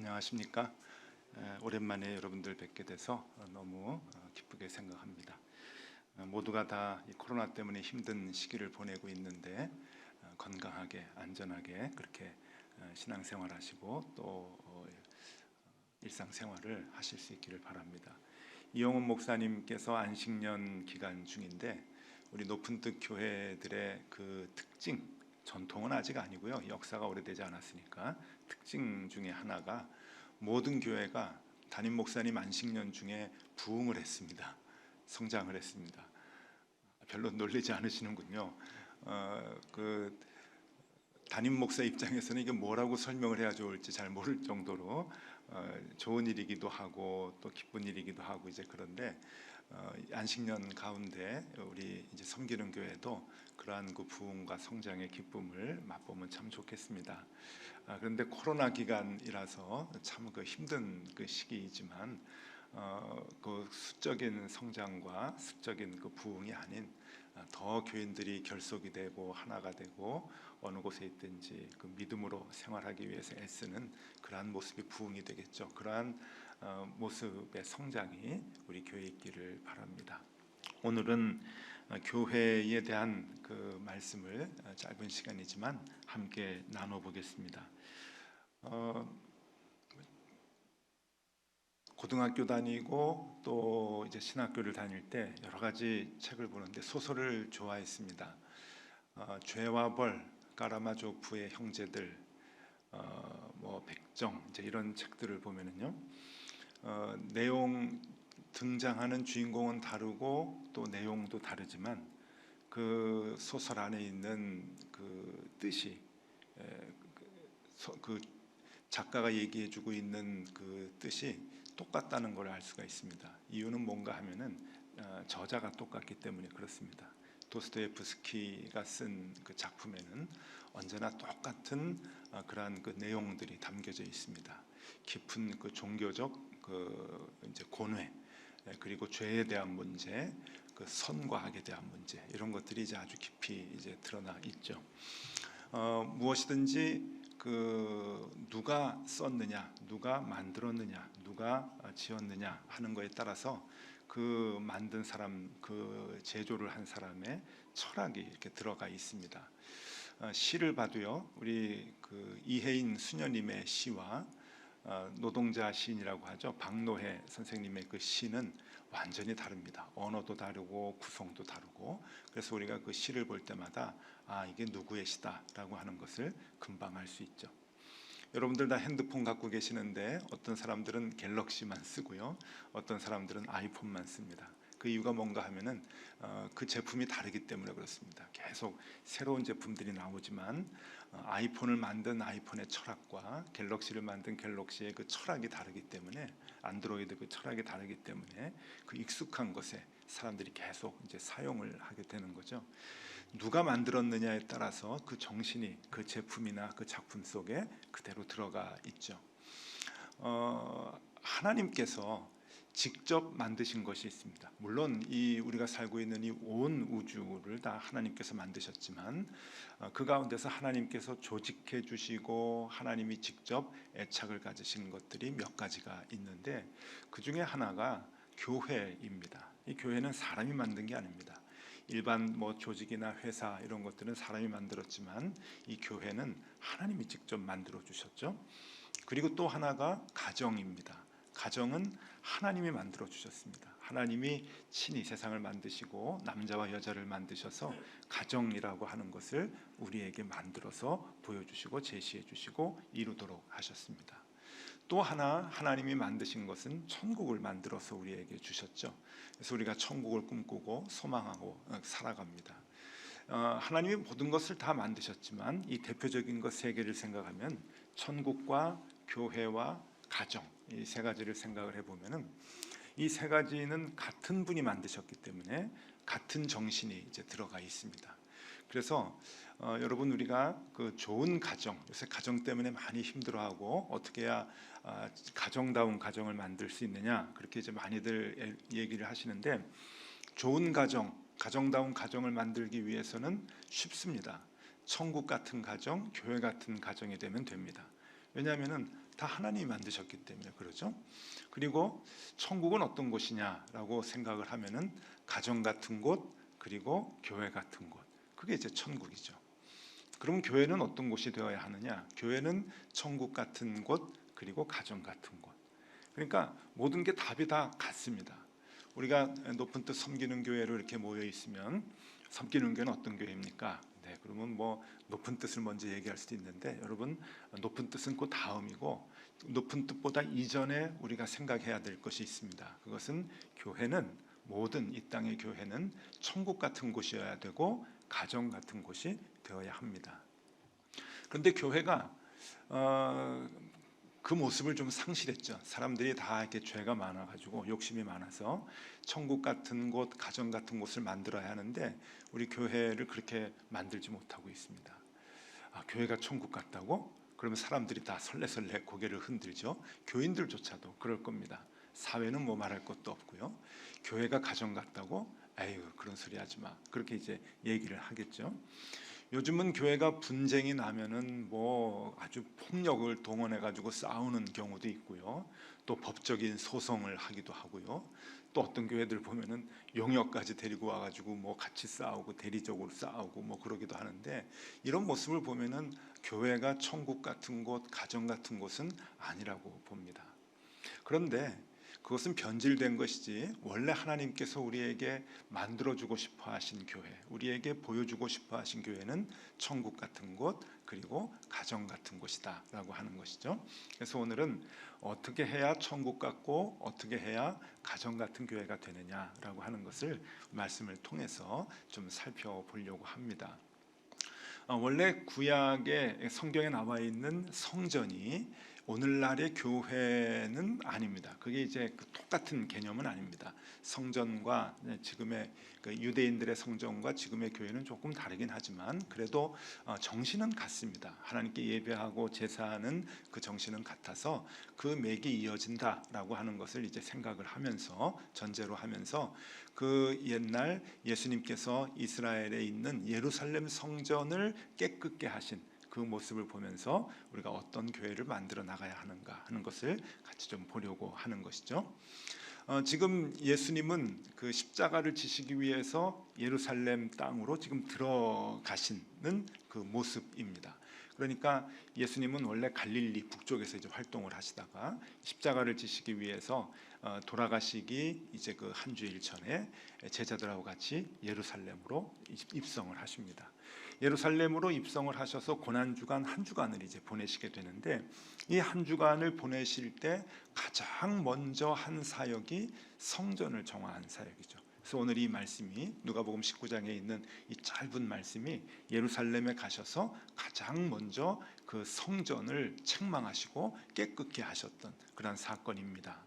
안녕하십니까? 오랜만에 여러분들 뵙게 돼서 너무 기쁘게 생각합니다. 모두가 다 이 코로나 때문에 힘든 시기를 보내고 있는데 건강하게 안전하게 그렇게 신앙생활하시고 또 일상생활을 하실 수 있기를 바랍니다. 이영훈 목사님께서 안식년 기간 중인데 우리 높은뜻 교회들의 그 특징, 전통은 아직 아니고요, 역사가 오래되지 않았으니까 특징 중에 하나가 모든 교회가 담임 목사님 안식년 중에 부흥을 했습니다. 성장을 했습니다. 별로 놀라지 않으시는군요. 그 담임 목사 입장에서는 이게 뭐라고 설명을 해야 좋을지 잘 모를 정도로 좋은 일이기도 하고 또 기쁜 일이기도 하고 이제 그런데 안식년 가운데 우리 이제 섬기는 교회도 그러한 그 부흥과 성장의 기쁨을 맛보면 참 좋겠습니다. 그런데 코로나 기간이라서 참 그 힘든 그 시기이지만 그 수적인 성장과 수적인 그 부흥이 아닌 더 교인들이 결속이 되고 하나가 되고 어느 곳에 있든지 그 믿음으로 생활하기 위해서 애쓰는 그러한 모습이 부흥이 되겠죠. 그러한 모습의 성장이 우리 교회에 있기를 바랍니다. 오늘은 교회에 대한 그 말씀을 짧은 시간이지만 함께 나눠보겠습니다. 고등학교 다니고 또 이제 신학교를 다닐 때 여러 가지 책을 보는데 소설을 좋아했습니다. 죄와 벌, 까라마조프의 형제들, 뭐 백정 이제 이런 책들을 보면은요, 내용 등장하는 주인공은 다르고 또 내용도 다르지만 그 소설 안에 있는 그 뜻이 그 작가가 얘기해주고 있는 그 뜻이 똑같다는 걸 알 수가 있습니다. 이유는 뭔가 하면은 저자가 똑같기 때문에 그렇습니다. 도스토예프스키가 쓴 그 작품에는 언제나 똑같은 그러한 그 내용들이 담겨져 있습니다. 깊은 그 종교적 그 이제 고뇌, 그리고 죄에 대한 문제, 그 선과 악에 대한 문제, 이런 것들이 이제 아주 깊이 이제 드러나 있죠. 무엇이든지 그 누가 썼느냐, 누가 만들었느냐, 누가 지었느냐 하는 거에 따라서 그 만든 사람, 그 제조를 한 사람의 철학이 이렇게 들어가 있습니다. 시를 봐도요, 우리 그 이혜인 수녀님의 시와 노동자 시인이라고 하죠, 박노해 선생님의 그 시는 완전히 다릅니다. 언어도 다르고 구성도 다르고. 그래서 우리가 그 시를 볼 때마다 이게 누구의 시다라고 하는 것을 금방 알 수 있죠. 여러분들 다 핸드폰 갖고 계시는데 어떤 사람들은 갤럭시만 쓰고요, 어떤 사람들은 아이폰만 씁니다. 그 이유가 뭔가 하면은 그 제품이 다르기 때문에 그렇습니다. 계속 새로운 제품들이 나오지만 아이폰을 만든 아이폰의 철학과 갤럭시를 만든 갤럭시의 그 철학이 다르기 때문에, 안드로이드 그 철학이 다르기 때문에 그 익숙한 것에 사람들이 계속 이제 사용을 하게 되는 거죠. 누가 만들었느냐에 따라서 그 정신이 그 제품이나 그 작품 속에 그대로 들어가 있죠. 하나님께서 직접 만드신 것이 있습니다. 물론 이 우리가 살고 있는 이 온 우주를 다 하나님께서 만드셨지만 그 가운데서 하나님께서 조직해 주시고 하나님이 직접 애착을 가지신 것들이 몇 가지가 있는데 그 중에 하나가 교회입니다. 이 교회는 사람이 만든 게 아닙니다. 일반 뭐 조직이나 회사 이런 것들은 사람이 만들었지만 이 교회는 하나님이 직접 만들어 주셨죠. 그리고 또 하나가 가정입니다. 가정은 하나님이 만들어 주셨습니다. 하나님이 친히 세상을 만드시고 남자와 여자를 만드셔서 가정이라고 하는 것을 우리에게 만들어서 보여주시고 제시해 주시고 이루도록 하셨습니다. 또 하나 하나님이 만드신 것은 천국을 만들어서 우리에게 주셨죠. 그래서 우리가 천국을 꿈꾸고 소망하고 살아갑니다. 하나님이 모든 것을 다 만드셨지만 이 대표적인 것 세 개를 생각하면 천국과 교회와 가정, 이 세 가지를 생각을 해보면은 이 세 가지는 같은 분이 만드셨기 때문에 같은 정신이 이제 들어가 있습니다. 그래서 여러분, 우리가 그 좋은 가정, 요새 가정 때문에 많이 힘들어하고 어떻게 해야 가정다운 가정을 만들 수 있느냐, 그렇게 이제 많이들 얘기를 하시는데, 좋은 가정, 가정다운 가정을 만들기 위해서는 쉽습니다. 천국 같은 가정, 교회 같은 가정이 되면 됩니다. 왜냐하면은 다 하나님이 만드셨기 때문에 그러죠. 그리고 천국은 어떤 곳이냐라고 생각을 하면은 가정 같은 곳, 그리고 교회 같은 곳, 그게 이제 천국이죠. 그럼 교회는 어떤 곳이 되어야 하느냐? 교회는 천국 같은 곳, 그리고 가정 같은 곳. 그러니까 모든 게 답이 다 같습니다. 우리가 높은 뜻 섬기는 교회로 이렇게 모여 있으면 섬기는 교회는 어떤 교회입니까? 네, 그러면 뭐 높은 뜻을 먼저 얘기할 수도 있는데, 여러분, 높은 뜻은 그 다음이고 높은 뜻보다 이전에 우리가 생각해야 될 것이 있습니다. 그것은 교회는, 모든 이 땅의 교회는 천국 같은 곳이어야 되고 가정 같은 곳이 되어야 합니다. 그런데 교회가 그 모습을 좀 상실했죠. 사람들이 다 이렇게 죄가 많아가지고 욕심이 많아서 천국 같은 곳, 가정 같은 곳을 만들어야 하는데 우리 교회를 그렇게 만들지 못하고 있습니다. 교회가 천국 같다고? 그러면 사람들이 다 설레설레 고개를 흔들죠. 교인들조차도 그럴 겁니다. 사회는 뭐 말할 것도 없고요. 교회가 가정 같다고? 에휴, 그런 소리 하지 마. 그렇게 이제 얘기를 하겠죠. 요즘은 교회가 분쟁이 나면은 뭐 아주 폭력을 동원해 가지고 싸우는 경우도 있고요. 또 법적인 소송을 하기도 하고요. 또 어떤 교회들 보면은 용역까지 데리고 와 가지고 뭐 같이 싸우고 대리적으로 싸우고 뭐 그러기도 하는데, 이런 모습을 보면은 교회가 천국 같은 곳, 가정 같은 곳은 아니라고 봅니다. 그런데 그것은 변질된 것이지, 원래 하나님께서 우리에게 만들어주고 싶어 하신 교회, 우리에게 보여주고 싶어 하신 교회는 천국 같은 곳, 그리고 가정 같은 곳이다 라고 하는 것이죠. 그래서 오늘은 어떻게 해야 천국 같고 어떻게 해야 가정 같은 교회가 되느냐라고 하는 것을 말씀을 통해서 좀 살펴보려고 합니다. 원래 구약의 성경에 나와 있는 성전이 오늘날의 교회는 아닙니다. 그게 이제 똑같은 개념은 아닙니다. 성전과 지금의 유대인들의 성전과 지금의 교회는 조금 다르긴 하지만 그래도 정신은 같습니다. 하나님께 예배하고 제사하는 그 정신은 같아서 그 맥이 이어진다라고 하는 것을 이제 생각을 하면서, 전제로 하면서 그 옛날 예수님께서 이스라엘에 있는 예루살렘 성전을 깨끗게 하신 그 모습을 보면서 우리가 어떤 교회를 만들어 나가야 하는가 하는 것을 같이 좀 보려고 하는 것이죠. 지금 예수님은 그 십자가를 지시기 위해서 예루살렘 땅으로 지금 들어가시는 그 모습입니다. 그러니까 예수님은 원래 갈릴리 북쪽에서 이제 활동을 하시다가 십자가를 지시기 위해서 돌아가시기 이제 그 한 주일 전에 제자들하고 같이 예루살렘으로 입성을 하십니다. 예루살렘으로 입성을 하셔서 고난 주간 한 주간을 이제 보내시게 되는데, 이 한 주간을 보내실 때 가장 먼저 한 사역이 성전을 정화한 사역이죠. 그래서 오늘 이 말씀이 누가복음 19장에 있는 이 짧은 말씀이 예루살렘에 가셔서 가장 먼저 그 성전을 책망하시고 깨끗게 하셨던 그런 사건입니다.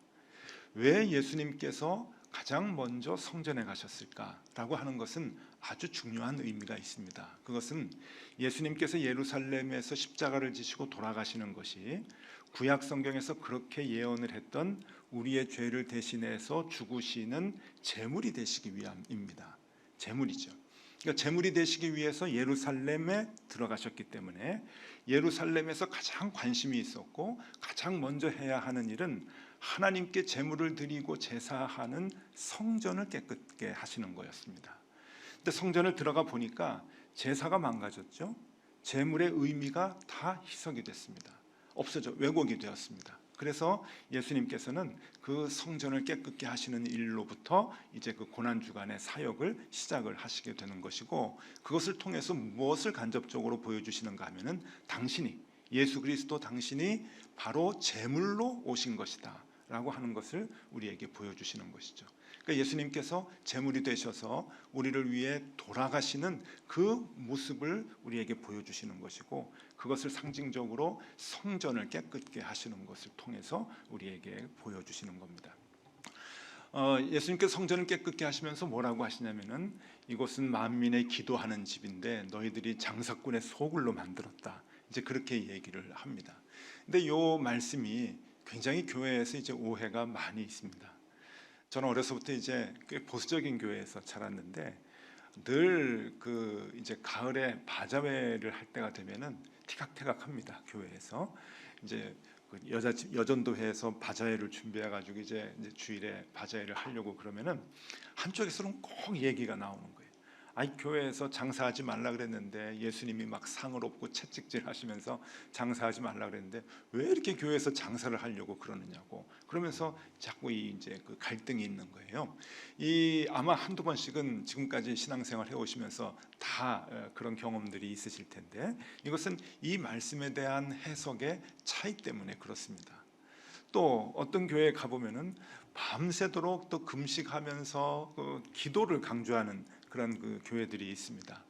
왜 예수님께서 가장 먼저 성전에 가셨을까라고 하는 것은 아주 중요한 의미가 있습니다. 그것은 예수님께서 예루살렘에서 십자가를 지시고 돌아가시는 것이 구약 성경에서 그렇게 예언을 했던 우리의 죄를 대신해서 죽으시는 제물이 되시기 위함입니다. 제물이죠. 그러니까 제물이 되시기 위해서 예루살렘에 들어가셨기 때문에 예루살렘에서 가장 관심이 있었고 가장 먼저 해야 하는 일은 하나님께 제물을 드리고 제사하는 성전을 깨끗게 하시는 거였습니다. 근데 성전을 들어가 보니까 제사가 망가졌죠. 제물의 의미가 다 희석이 됐습니다. 없어져 왜곡이 되었습니다. 그래서 예수님께서는 그 성전을 깨끗게 하시는 일로부터 이제 그 고난 주간의 사역을 시작을 하시게 되는 것이고, 그것을 통해서 무엇을 간접적으로 보여주시는가 하면은 당신이, 예수 그리스도 당신이 바로 제물로 오신 것이다 라고 하는 것을 우리에게 보여주시는 것이죠. 그러니까 예수님께서 제물이 되셔서 우리를 위해 돌아가시는 그 모습을 우리에게 보여주시는 것이고, 그것을 상징적으로 성전을 깨끗게 하시는 것을 통해서 우리에게 보여주시는 겁니다. 예수님께서 성전을 깨끗게 하시면서 뭐라고 하시냐면은 이곳은 만민의 기도하는 집인데 너희들이 장사꾼의 소굴로 만들었다, 이제 그렇게 얘기를 합니다. 근데 이 말씀이 굉장히 교회에서 이제 오해가 많이 있습니다. 저는 어려서부터 이제 꽤 보수적인 교회에서 자랐는데 늘 그 이제 가을에 바자회를 할 때가 되면은 티각태각합니다. 교회에서 이제 그 여전도회에서 바자회를 준비해 가지고 이제 주일에 바자회를 하려고 그러면은 한쪽에서는 꼭 얘기가 나오는 거예요. 아이, 교회에서 장사하지 말라 그랬는데 예수님이 막 상을 얻고 채찍질 하시면서 장사하지 말라 그랬는데 왜 이렇게 교회에서 장사를 하려고 그러느냐고, 그러면서 자꾸 이제 그 갈등이 있는 거예요. 이 아마 한두 번씩은 지금까지 신앙생활 해오시면서 다 그런 경험들이 있으실 텐데, 이것은 이 말씀에 대한 해석의 차이 때문에 그렇습니다. 또 어떤 교회에 가보면은 밤새도록 또 금식하면서 그 기도를 강조하는 그런 그 교회들이 있습니다.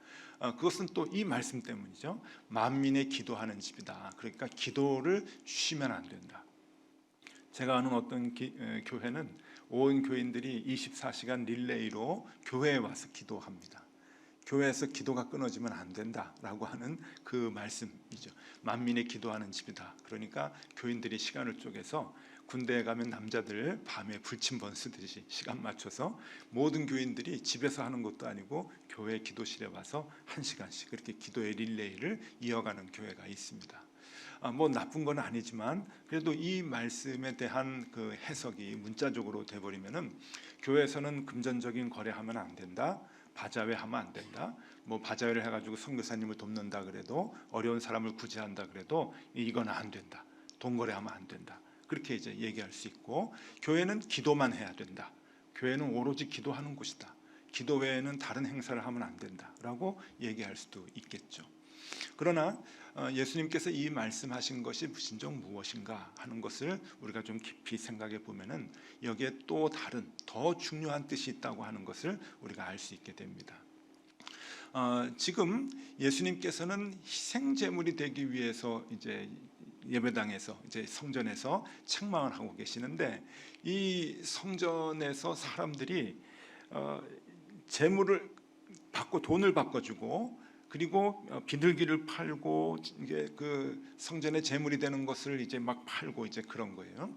그것은 또 이 말씀 때문이죠. 만민의 기도하는 집이다. 그러니까 기도를 쉬면 안 된다. 제가 아는 어떤 교회는 온 교인들이 24시간 릴레이로 교회에 와서 기도합니다. 교회에서 기도가 끊어지면 안 된다라고 하는 그 말씀이죠. 만민의 기도하는 집이다. 그러니까 교인들이 시간을 쪼개서 군대에 가면 남자들 밤에 불침번 쓰듯이 시간 맞춰서 모든 교인들이 집에서 하는 것도 아니고 교회 기도실에 와서 1시간씩 그렇게 기도의 릴레이를 이어가는 교회가 있습니다. 뭐 나쁜 건 아니지만 그래도 이 말씀에 대한 그 해석이 문자적으로 돼버리면은 교회에서는 금전적인 거래하면 안 된다, 바자회 하면 안 된다, 뭐 바자회를 해가지고 선교사님을 돕는다 그래도, 어려운 사람을 구제한다 그래도 이건 안 된다, 돈 거래하면 안 된다, 그렇게 이제 얘기할 수 있고, 교회는 기도만 해야 된다, 교회는 오로지 기도하는 곳이다, 기도 외에는 다른 행사를 하면 안 된다라고 얘기할 수도 있겠죠. 그러나 예수님께서 이 말씀하신 것이 진정 무엇인가 하는 것을 우리가 좀 깊이 생각해 보면은 여기에 또 다른 더 중요한 뜻이 있다고 하는 것을 우리가 알 수 있게 됩니다. 지금 예수님께서는 희생 제물이 되기 위해서 이제 예배당에서 이제 성전에서 책망을 하고 계시는데, 이 성전에서 사람들이 제물을 받고 돈을 바꿔주고, 그리고 비둘기를 팔고 이게 그 성전의 제물이 되는 것을 이제 막 팔고 이제 그런 거예요.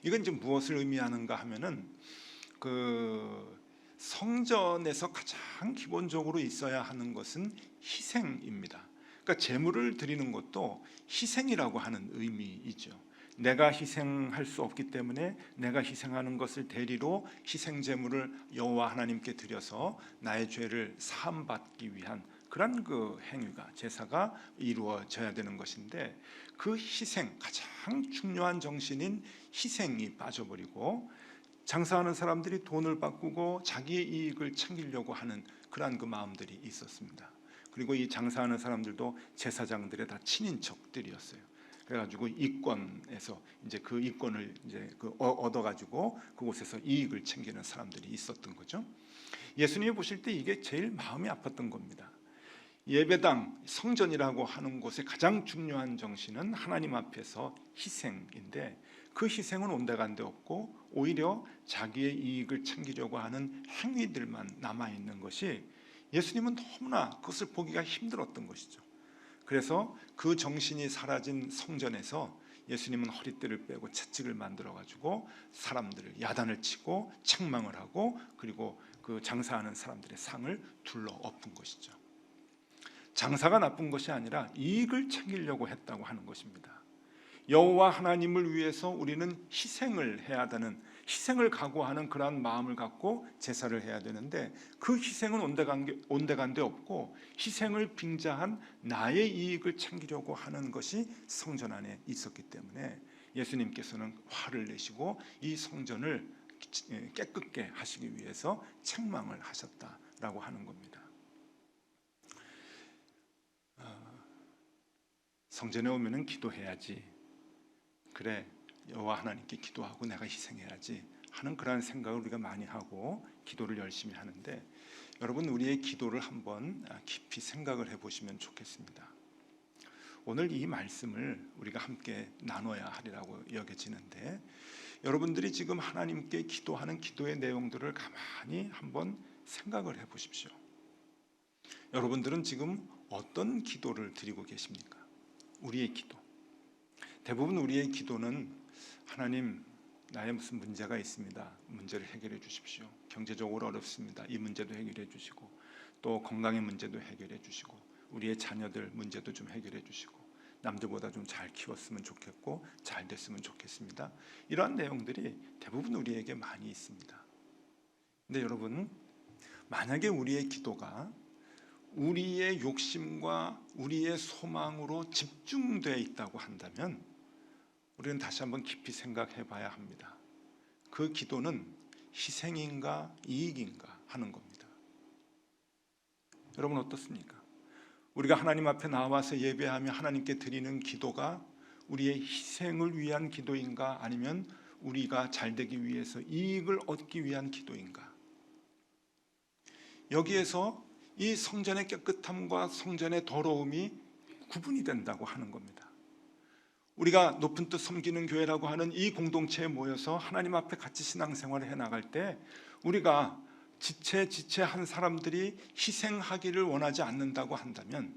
이건 이제 무엇을 의미하는가 하면은 그 성전에서 가장 기본적으로 있어야 하는 것은 희생입니다. 그러니까 제물을 드리는 것도 희생이라고 하는 의미이죠. 내가 희생할 수 없기 때문에 내가 희생하는 것을 대리로 희생 제물을 여호와 하나님께 드려서 나의 죄를 사함받기 위한 그런 그 행위가, 제사가 이루어져야 되는 것인데, 그 희생, 가장 중요한 정신인 희생이 빠져버리고 장사하는 사람들이 돈을 바꾸고 자기의 이익을 챙기려고 하는 그러한 그 마음들이 있었습니다. 그리고 이 장사하는 사람들도 제사장들의 다 친인척들이었어요. 그래가지고 이권에서 이제 그 이권을 이제 얻어가지고 그곳에서 이익을 챙기는 사람들이 있었던 거죠. 예수님이 보실 때 이게 제일 마음이 아팠던 겁니다. 예배당, 성전이라고 하는 곳의 가장 중요한 정신은 하나님 앞에서 희생인데, 그 희생은 온데간데 없고 오히려 자기의 이익을 챙기려고 하는 행위들만 남아있는 것이 예수님은 너무나 그것을 보기가 힘들었던 것이죠. 그래서 그 정신이 사라진 성전에서 예수님은 허리띠를 빼고 채찍을 만들어 가지고 사람들을 야단을 치고 책망을 하고, 그리고 그 장사하는 사람들의 상을 둘러 엎은 것이죠. 장사가 나쁜 것이 아니라 이익을 챙기려고 했다고 하는 것입니다. 여호와 하나님을 위해서 우리는 희생을 해야 하는, 희생을 각오하는 그러한 마음을 갖고 제사를 해야 되는데, 그 희생은 온데간데 없고 희생을 빙자한 나의 이익을 챙기려고 하는 것이 성전 안에 있었기 때문에 예수님께서는 화를 내시고 이 성전을 깨끗게 하시기 위해서 책망을 하셨다라고 하는 겁니다. 성전에 오면은 기도해야지, 그래 여호와 하나님께 기도하고 내가 희생해야지 하는 그러한 생각을 우리가 많이 하고 기도를 열심히 하는데, 여러분 우리의 기도를 한번 깊이 생각을 해보시면 좋겠습니다. 오늘 이 말씀을 우리가 함께 나눠야 하리라고 여겨지는데, 여러분들이 지금 하나님께 기도하는 기도의 내용들을 가만히 한번 생각을 해보십시오. 여러분들은 지금 어떤 기도를 드리고 계십니까? 우리의 기도, 대부분 우리의 기도는 하나님 나의 무슨 문제가 있습니다, 문제를 해결해 주십시오. 경제적으로 어렵습니다, 이 문제도 해결해 주시고, 또 건강의 문제도 해결해 주시고, 우리의 자녀들 문제도 좀 해결해 주시고, 남들보다 좀 잘 키웠으면 좋겠고 잘 됐으면 좋겠습니다. 이러한 내용들이 대부분 우리에게 많이 있습니다. 근데 여러분, 만약에 우리의 기도가 우리의 욕심과 우리의 소망으로 집중되어 있다고 한다면 우리는 다시 한번 깊이 생각해 봐야 합니다. 그 기도는 희생인가 이익인가 하는 겁니다. 여러분 어떻습니까? 우리가 하나님 앞에 나와서 예배하며 하나님께 드리는 기도가 우리의 희생을 위한 기도인가 아니면 우리가 잘되기 위해서 이익을 얻기 위한 기도인가? 여기에서 이 성전의 깨끗함과 성전의 더러움이 구분이 된다고 하는 겁니다. 우리가 높은 뜻 섬기는 교회라고 하는 이 공동체에 모여서 하나님 앞에 같이 신앙생활을 해나갈 때 우리가 지체한 사람들이 희생하기를 원하지 않는다고 한다면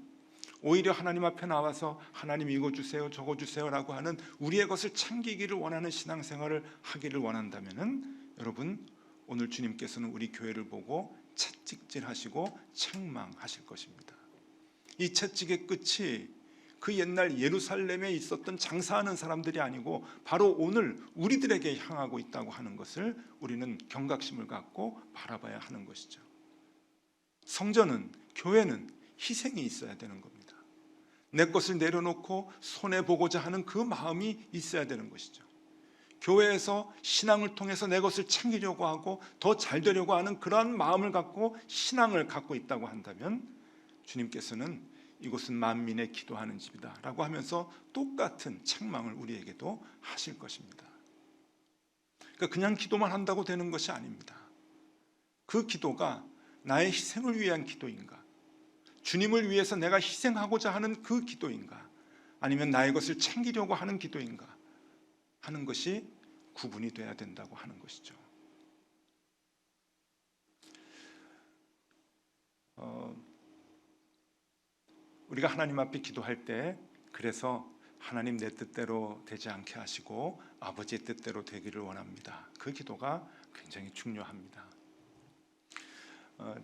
오히려 하나님 앞에 나와서 하나님 이거 주세요 저거 주세요라고 하는 우리의 것을 챙기기를 원하는 신앙생활을 하기를 원한다면 여러분, 오늘 주님께서는 우리 교회를 보고 채찍질하시고 책망하실 것입니다. 이 채찍의 끝이 그 옛날 예루살렘에 있었던 장사하는 사람들이 아니고 바로 오늘 우리들에게 향하고 있다고 하는 것을 우리는 경각심을 갖고 바라봐야 하는 것이죠. 성전은, 교회는 희생이 있어야 되는 겁니다. 내 것을 내려놓고 손해보고자 하는 그 마음이 있어야 되는 것이죠. 교회에서 신앙을 통해서 내 것을 챙기려고 하고 더 잘 되려고 하는 그러한 마음을 갖고 신앙을 갖고 있다고 한다면 주님께서는 이곳은 만민의 기도하는 집이다 라고 하면서 똑같은 책망을 우리에게도 하실 것입니다. 그러니까 그냥 기도만 한다고 되는 것이 아닙니다. 그 기도가 나의 희생을 위한 기도인가, 주님을 위해서 내가 희생하고자 하는 그 기도인가, 아니면 나의 것을 챙기려고 하는 기도인가 하는 것이 구분이 돼야 된다고 하는 것이죠. 우리가 하나님 앞에 기도할 때 그래서 하나님 내 뜻대로 되지 않게 하시고 아버지의 뜻대로 되기를 원합니다. 그 기도가 굉장히 중요합니다.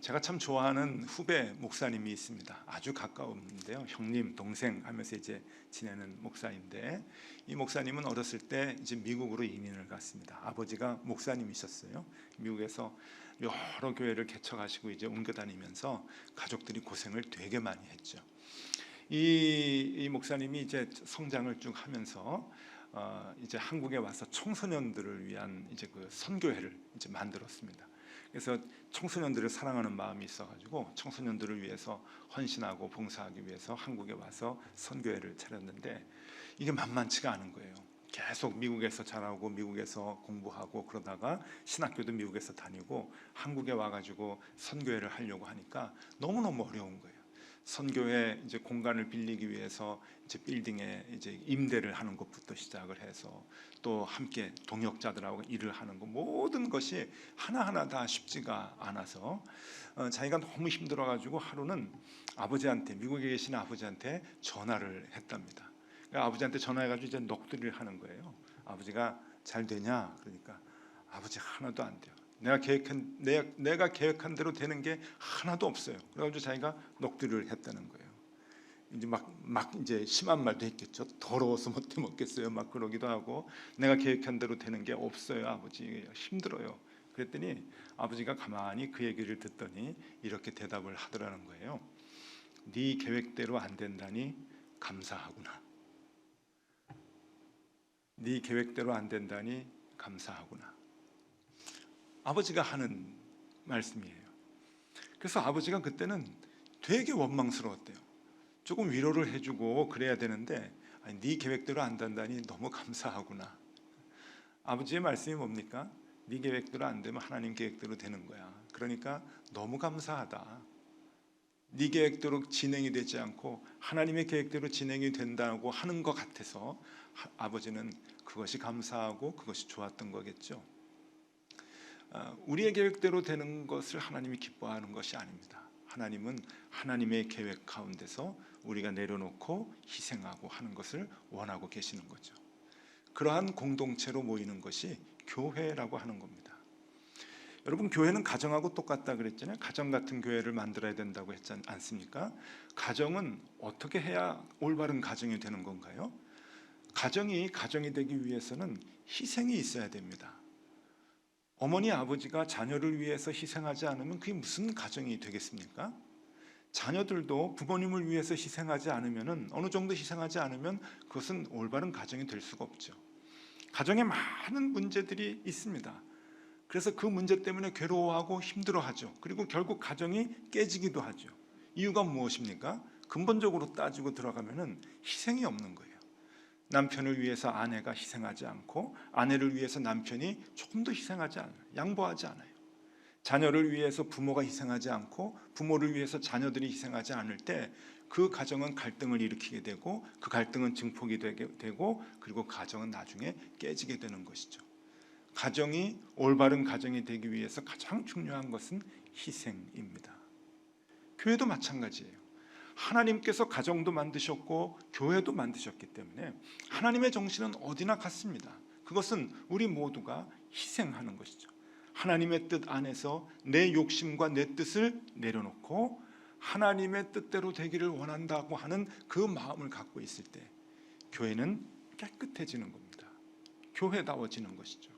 제가 참 좋아하는 후배 목사님이 있습니다. 아주 가까운데요, 형님, 동생 하면서 이제 지내는 목사인데 이 목사님은 어렸을 때 이제 미국으로 이민을 갔습니다. 아버지가 목사님이셨어요. 미국에서 여러 교회를 개척하시고 이제 옮겨 다니면서 가족들이 고생을 되게 많이 했죠. 이 목사님이 이제 성장을 쭉 하면서 이제 한국에 와서 청소년들을 위한 이제 그 선교회를 이제 만들었습니다. 그래서 청소년들을 사랑하는 마음이 있어가지고 청소년들을 위해서 헌신하고 봉사하기 위해서 한국에 와서 선교회를 차렸는데 이게 만만치가 않은 거예요. 계속 미국에서 자라고 미국에서 공부하고 그러다가 신학교도 미국에서 다니고 한국에 와가지고 선교회를 하려고 하니까 너무너무 어려운 거예요. 선교회 이제 공간을 빌리기 위해서 이제 빌딩에 이제 임대를 하는 것부터 시작을 해서 또 함께 동역자들하고 일을 하는 것, 모든 것이 하나하나 다 쉽지가 않아서 자기가 너무 힘들어가지고 하루는 아버지한테, 미국에 계신 아버지한테 전화를 했답니다. 그러니까 아버지한테 전화해가지고 이제 넋두리를 하는 거예요. 아버지가 잘 되냐? 그러니까 아버지 하나도 안 돼요. 내가 계획한 대로 되는 게 하나도 없어요. 그래가지고 자기가 넋두리를 했다는 거예요. 이제 막 이제 심한 말도 했겠죠. 더러워서 못 해먹겠어요. 막 그러기도 하고 내가 계획한 대로 되는 게 없어요. 아버지 힘들어요. 그랬더니 아버지가 가만히 그 얘기를 듣더니 이렇게 대답을 하더라는 거예요. 네 계획대로 안 된다니 감사하구나. 네 계획대로 안 된다니 감사하구나. 아버지가 하는 말씀이에요. 그래서 아버지가 그때는 되게 원망스러웠대요. 조금 위로를 해주고 그래야 되는데 아니, 네 계획대로 안 된다니 너무 감사하구나. 아버지의 말씀이 뭡니까? 네 계획대로 안 되면 하나님 계획대로 되는 거야. 그러니까 너무 감사하다. 네 계획대로 진행이 되지 않고 하나님의 계획대로 진행이 된다고 하는 것 같아서 아버지는 그것이 감사하고 그것이 좋았던 거겠죠. 우리의 계획대로 되는 것을 하나님이 기뻐하는 것이 아닙니다. 하나님은 하나님의 계획 가운데서 우리가 내려놓고 희생하고 하는 것을 원하고 계시는 거죠. 그러한 공동체로 모이는 것이 교회라고 하는 겁니다. 여러분, 교회는 가정하고 똑같다 그랬잖아요. 가정 같은 교회를 만들어야 된다고 했지 않습니까? 가정은 어떻게 해야 올바른 가정이 되는 건가요? 가정이 되기 위해서는 희생이 있어야 됩니다. 어머니 아버지가 자녀를 위해서 희생하지 않으면 그게 무슨 가정이 되겠습니까? 자녀들도 부모님을 위해서 희생하지 않으면, 어느 정도 희생하지 않으면 그것은 올바른 가정이 될 수가 없죠. 가정에 많은 문제들이 있습니다. 그래서 그 문제 때문에 괴로워하고 힘들어하죠. 그리고 결국 가정이 깨지기도 하죠. 이유가 무엇입니까? 근본적으로 따지고 들어가면은 희생이 없는 거예요. 남편을 위해서 아내가 희생하지 않고, 아내를 위해서 남편이 조금 더 희생하지 않아요. 양보하지 않아요. 자녀를 위해서 부모가 희생하지 않고, 부모를 위해서 자녀들이 희생하지 않을 때 그 가정은 갈등을 일으키게 되고, 그 갈등은 증폭이 되고, 그리고 가정은 나중에 깨지게 되는 것이죠. 가정이 올바른 가정이 되기 위해서 가장 중요한 것은 희생입니다. 교회도 마찬가지예요. 하나님께서 가정도 만드셨고 교회도 만드셨기 때문에 하나님의 정신은 어디나 같습니다. 그것은 우리 모두가 희생하는 것이죠. 하나님의 뜻 안에서 내 욕심과 내 뜻을 내려놓고 하나님의 뜻대로 되기를 원한다고 하는 그 마음을 갖고 있을 때 교회는 깨끗해지는 겁니다. 교회다워지는 것이죠.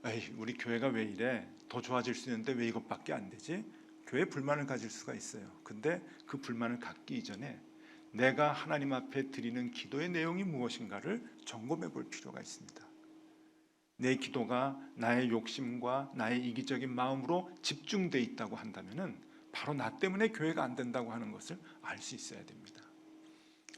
에이, 우리 교회가 왜 이래? 더 좋아질 수 있는데 왜 이것밖에 안 되지? 교회 불만을 가질 수가 있어요. 근데 그 불만을 갖기 이전에 내가 하나님 앞에 드리는 기도의 내용이 무엇인가를 점검해 볼 필요가 있습니다. 내 기도가 나의 욕심과 나의 이기적인 마음으로 집중되어 있다고 한다면 바로 나 때문에 교회가 안 된다고 하는 것을 알 수 있어야 됩니다.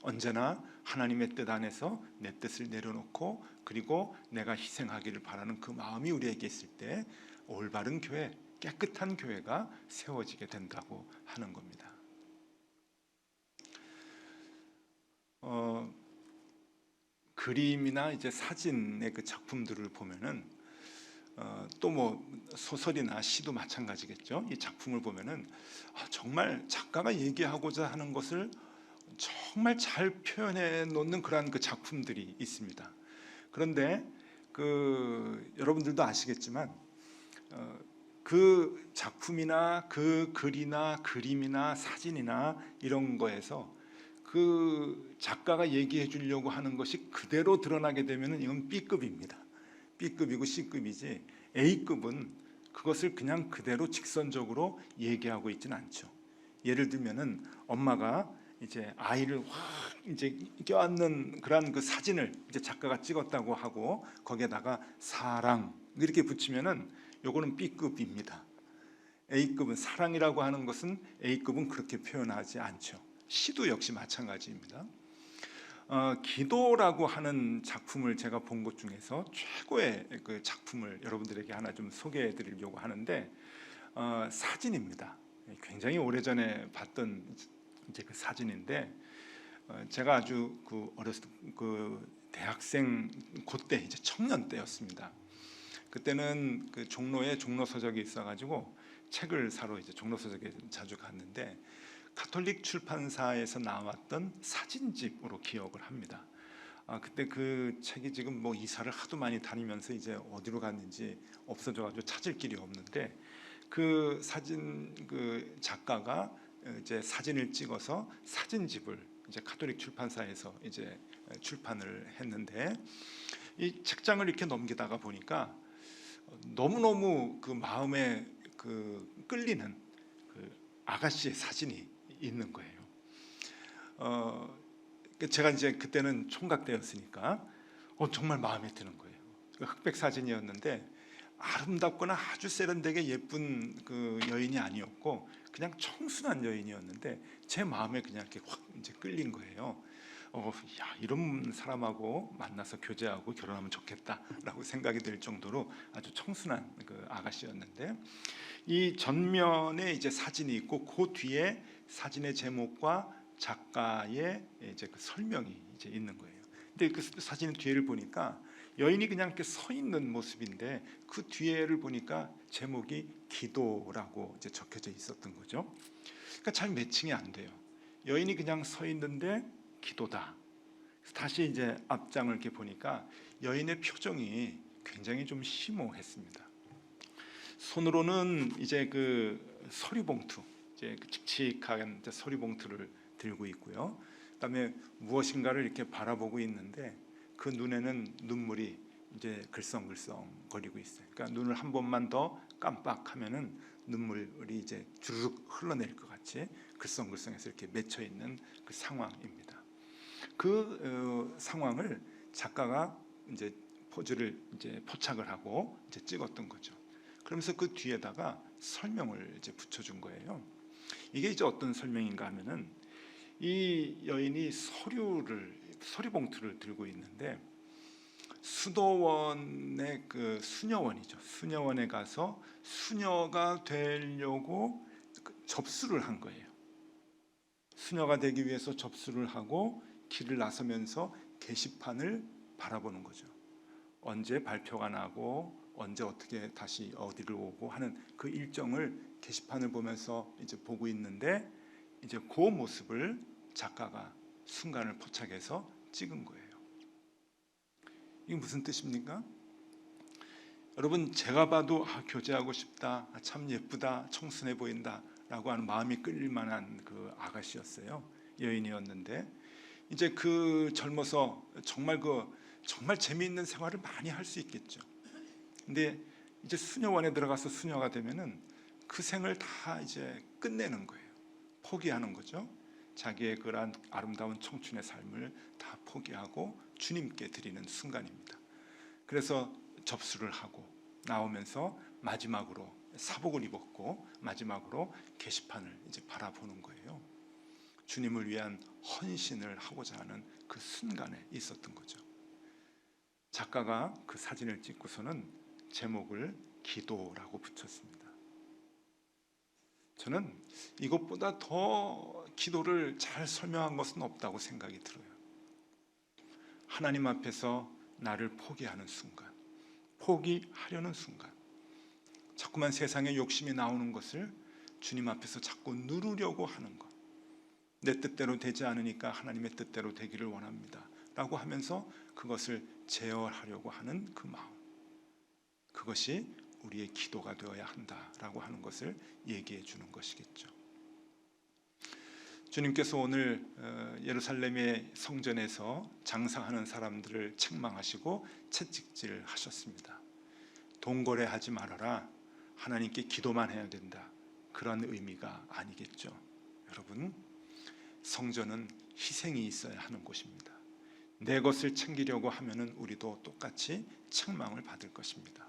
언제나 하나님의 뜻 안에서 내 뜻을 내려놓고, 그리고 내가 희생하기를 바라는 그 마음이 우리에게 있을 때 올바른 교회, 깨끗한 교회가 세워지게 된다고 하는 겁니다. 그림이나 이제 사진의 그 작품들을 보면은 또 뭐 소설이나 시도 마찬가지겠죠. 이 작품을 보면은 정말 작가가 얘기하고자 하는 것을 정말 잘 표현해 놓는 그러한 그 작품들이 있습니다. 그런데 여러분들도 아시겠지만 그 작품이나 그 글이나 그림이나 사진이나 이런 거에서 그 작가가 얘기해 주려고 하는 것이 그대로 드러나게 되면 이건 B급입니다. B급이고 C급이지 A급은 그것을 그냥 그대로 직선적으로 얘기하고 있지는 않죠. 예를 들면은 엄마가 이제 아이를 확 이제 껴안는 그런 그 사진을 이제 작가가 찍었다고 하고 거기에다가 사랑 이렇게 붙이면은 요거는 B급입니다. A급은, 사랑이라고 하는 것은 A급은 그렇게 표현하지 않죠. 시도 역시 마찬가지입니다. 기도라고 하는 작품을 제가 본 것 중에서 최고의 그 작품을 여러분들에게 하나 좀 소개해 드리려고 하는데 사진입니다. 굉장히 오래전에 봤던 이제 그 사진인데 제가 아주 어렸을 때 대학생 그때 이제 청년 때였습니다. 그때는 그 종로에 종로서적이 있어가지고 책을 사러 이제 종로서적에 자주 갔는데 가톨릭 출판사에서 나왔던 사진집으로 기억을 합니다. 그때 그 책이 지금 뭐 이사를 하도 많이 다니면서 이제 어디로 갔는지 없어져가지고 찾을 길이 없는데 그 사진 그 작가가 이제 사진을 찍어서 사진집을 이제 가톨릭 출판사에서 이제 출판을 했는데 이 책장을 이렇게 넘기다가 보니까 너무너무 그 마음에 끌리는 그 아가씨의 사진이 있는 거예요. 제가 이제 그때는 총각 때였으니까 정말 마음에 드는 거예요. 흑백 사진이었는데 아름답거나 아주 세련되게 예쁜 그 여인이 아니었고 그냥 청순한 여인이었는데 제 마음에 그냥 이렇게 확 이제 끌린 거예요. 야, 이런 사람하고 만나서 교제하고 결혼하면 좋겠다라고 생각이 들 정도로 아주 청순한 그 아가씨였는데 이 전면에 이제 사진이 있고 그 뒤에 사진의 제목과 작가의 이제 그 설명이 이제 있는 거예요. 근데 그 사진 뒤를 보니까 여인이 그냥 이렇게 서 있는 모습인데 그 뒤에를 보니까 제목이 기도라고 이제 적혀져 있었던 거죠. 그러니까 잘 매칭이 안 돼요. 여인이 그냥 서 있는데 기도다. 다시 이제 앞장을 이렇게 보니까 여인의 표정이 굉장히 좀 심오했습니다. 손으로는 이제 그 서류봉투, 이제 그 칙칙한 서류봉투를 들고 있고요. 그다음에 무엇인가를 이렇게 바라보고 있는데 그 눈에는 눈물이 이제 글썽글썽 거리고 있어요. 그러니까 눈을 한 번만 더 깜빡하면은 눈물이 이제 주르륵 흘러내릴 것 같이 글썽글썽해서 이렇게 맺혀 있는 그 상황입니다. 그 상황을 작가가 이제 포즈를 이제 포착을 하고 이제 찍었던 거죠. 그러면서 그 뒤에다가 설명을 이제 붙여준 거예요. 이게 이제 어떤 설명인가 하면은 이 여인이 서류봉투를 들고 있는데 수도원의 그 수녀원이죠. 수녀원에 가서 수녀가 되려고 접수를 한 거예요. 수녀가 되기 위해서 접수를 하고 길을 나서면서 게시판을 바라보는 거죠. 언제 발표가 나고 언제 어떻게 다시 어디를 오고 하는 그 일정을 게시판을 보면서 이제 보고 있는데 이제 그 모습을 작가가 순간을 포착해서 찍은 거예요. 이게 무슨 뜻입니까? 여러분, 제가 봐도 교제하고 싶다, 참 예쁘다, 청순해 보인다 라고 하는 마음이 끌릴 만한 그 아가씨였어요. 여인이었는데 이제 그 젊어서 정말 재미있는 생활을 많이 할 수 있겠죠. 근데 이제 수녀원에 들어가서 수녀가 되면은 그 생을 다 이제 끝내는 거예요. 포기하는 거죠. 자기의 그런 아름다운 청춘의 삶을 다 포기하고 주님께 드리는 순간입니다. 그래서 접수를 하고 나오면서 마지막으로 사복을 입었고 마지막으로 게시판을 이제 바라보는 거예요. 주님을 위한 헌신을 하고자 하는 그 순간에 있었던 거죠. 작가가 그 사진을 찍고서는 제목을 기도라고 붙였습니다. 저는 이것보다 더 기도를 잘 설명한 것은 없다고 생각이 들어요. 하나님 앞에서 나를 포기하는 순간, 포기하려는 순간, 자꾸만 세상에 욕심이 나오는 것을 주님 앞에서 자꾸 누르려고 하는 것, 내 뜻대로 되지 않으니까 하나님의 뜻대로 되기를 원합니다 라고 하면서 그것을 제어하려고 하는 그 마음, 그것이 우리의 기도가 되어야 한다라고 하는 것을 얘기해 주는 것이겠죠. 주님께서 오늘 예루살렘의 성전에서 장사하는 사람들을 책망하시고 채찍질하셨습니다. 돈거래하지 말아라, 하나님께 기도만 해야 된다, 그런 의미가 아니겠죠. 여러분, 성전은 희생이 있어야 하는 곳입니다. 내 것을 챙기려고 하면은 우리도 똑같이 책망을 받을 것입니다.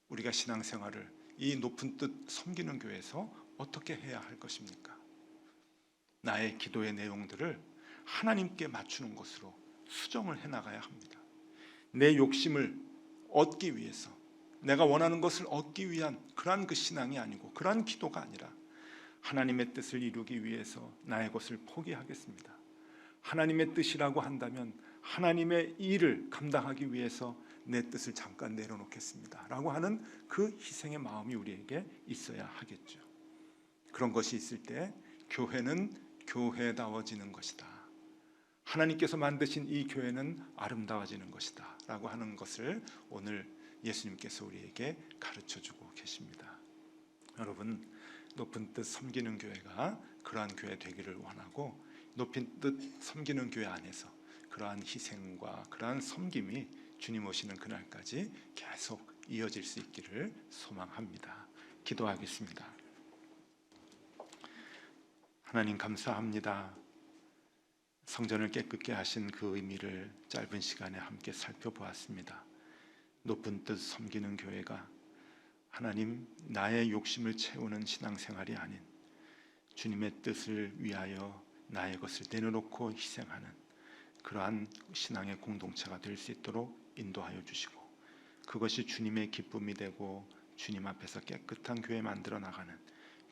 우리가 신앙생활을 이 높은 뜻 섬기는 교회에서 어떻게 해야 할 것입니까? 나의 기도의 내용들을 하나님께 맞추는 것으로 수정을 해나가야 합니다. 내 욕심을 얻기 위해서, 내가 원하는 것을 얻기 위한 그러한 그 신앙이 아니고, 그러한 기도가 아니라 하나님의 뜻을 이루기 위해서 나의 것을 포기하겠습니다. 하나님의 뜻이라고 한다면 하나님의 일을 감당하기 위해서 내 뜻을 잠깐 내려놓겠습니다 라고 하는 그 희생의 마음이 우리에게 있어야 하겠죠. 그런 것이 있을 때 교회는 교회다워지는 것이다, 하나님께서 만드신 이 교회는 아름다워지는 것이다 라고 하는 것을 오늘 예수님께서 우리에게 가르쳐주고 계십니다. 여러분, 높은 뜻 섬기는 교회가 그러한 교회 되기를 원하고, 높은 뜻 섬기는 교회 안에서 그러한 희생과 그러한 섬김이 주님 오시는 그날까지 계속 이어질 수 있기를 소망합니다. 기도하겠습니다. 하나님, 감사합니다. 성전을 깨끗게 하신 그 의미를 짧은 시간에 함께 살펴보았습니다. 높은 뜻 섬기는 교회가 하나님, 나의 욕심을 채우는 신앙생활이 아닌 주님의 뜻을 위하여 나의 것을 내려놓고 희생하는 그러한 신앙의 공동체가 될 수 있도록 인도하여 주시고, 그것이 주님의 기쁨이 되고 주님 앞에서 깨끗한 교회 만들어 나가는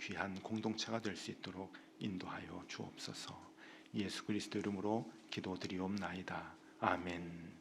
귀한 공동체가 될 수 있도록 인도하여 주옵소서. 예수 그리스도 이름으로 기도드리옵나이다. 아멘.